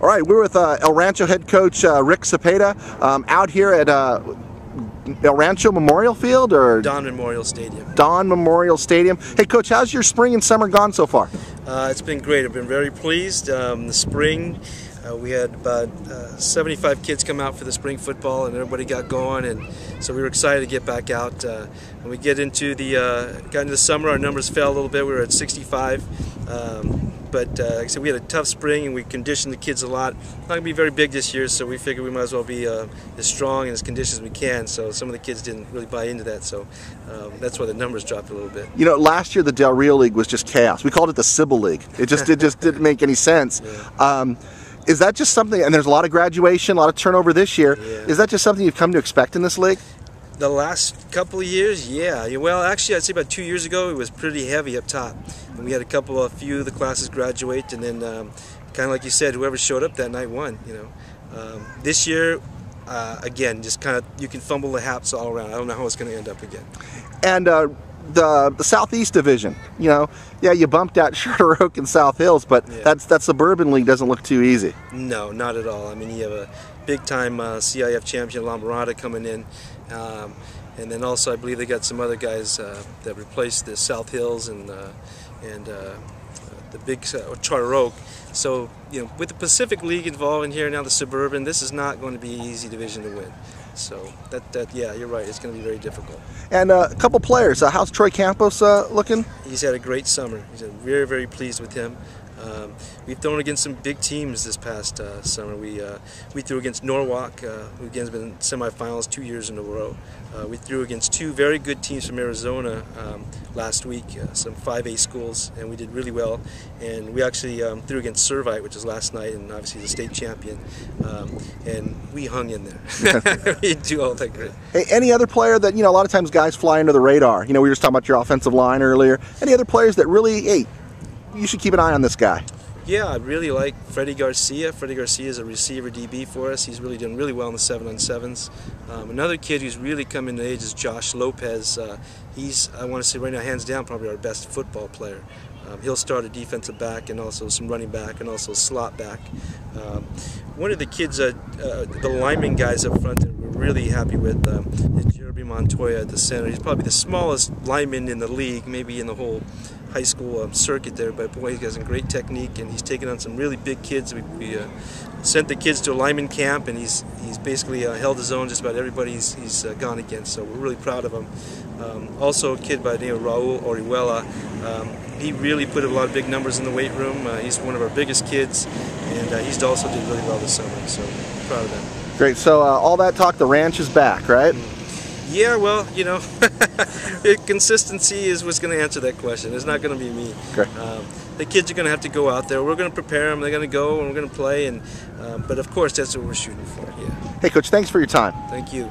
All right, we're with El Rancho head coach Rick Zepeda out here at El Rancho Memorial Field, or Don Memorial Stadium. Don Memorial Stadium. Hey, Coach, how's your spring and summer gone so far? It's been great. I've been very pleased. The spring, we had about 75 kids come out for the spring football, and everybody got going, and so we were excited to get back out. When we got into the summer, our numbers fell a little bit. We were at 65. But like I said, we had a tough spring and we conditioned the kids a lot. Not going to be very big this year, so we figured we might as well be as strong and as conditioned as we can. So some of the kids didn't really buy into that, so that's why the numbers dropped a little bit. You know, last year the Del Rio League was just chaos. We called it the Sybil League. It just didn't make any sense. Yeah. Is that just something, and there's a lot of graduation, a lot of turnover this year, yeah. Is that just something you've come to expect in this league? The last couple of years, yeah. Well, actually, I'd say about 2 years ago, it was pretty heavy up top. And we had a few of the classes graduate, and then kind of like you said, whoever showed up that night won. You know, this year, again, just kind of you can fumble the haps all around. I don't know how it's going to end up again. And the Southeast Division, you know, yeah, you bumped out Charter Oak and South Hills, but yeah. that Suburban League doesn't look too easy. No, not at all. I mean, you have a big-time CIF champion, La Mirada, coming in. And then also I believe they got some other guys that replaced the South Hills and the big Charter Oak. So, you know, with the Pacific League involved in here now, the Suburban, this is not going to be an easy division to win. So yeah, you're right. It's going to be very difficult. And a couple players. How's Troy Campos looking? He's had a great summer. He's very, very pleased with him. We've thrown against some big teams this past summer. We threw against Norwalk, who again has been in semifinals 2 years in a row. We threw against two very good teams from Arizona last week, some 5A schools, and we did really well. And we actually threw against Servite, which was last night, and obviously the state champion. And we hung in there. We do all that great. Hey, any other player that, you know, a lot of times guys fly under the radar? You know, we were just talking about your offensive line earlier. Any other players that really, hey, you should keep an eye on this guy? Yeah, I really like Freddie Garcia. Freddie Garcia is a receiver DB for us. He's really doing really well in the 7-on-7s. Another kid who's really coming to age is Josh Lopez. He's, I want to say right now, hands down, probably our best football player. He'll start a defensive back and also some running back and also slot back. One of the kids, the lineman guys up front that we're really happy with is Jeremy Montoya at the center. He's probably the smallest lineman in the league, maybe in the whole high school circuit there, but boy, he has a great technique and he's taken on some really big kids. We sent the kids to a lineman camp and he's basically held his own just about everybody he's gone against, so we're really proud of him. Also a kid by the name of Raul Orihuela. He really put a lot of big numbers in the weight room. He's one of our biggest kids, and he's also did really well this summer, so proud of him. Great, so all that talk, the ranch is back, right? Yeah, well, you know, consistency is what's going to answer that question. It's not going to be me. Okay. The kids are going to have to go out there. We're going to prepare them. They're going to go and we're going to play. But of course, that's what we're shooting for. Yeah. Hey, Coach, thanks for your time. Thank you.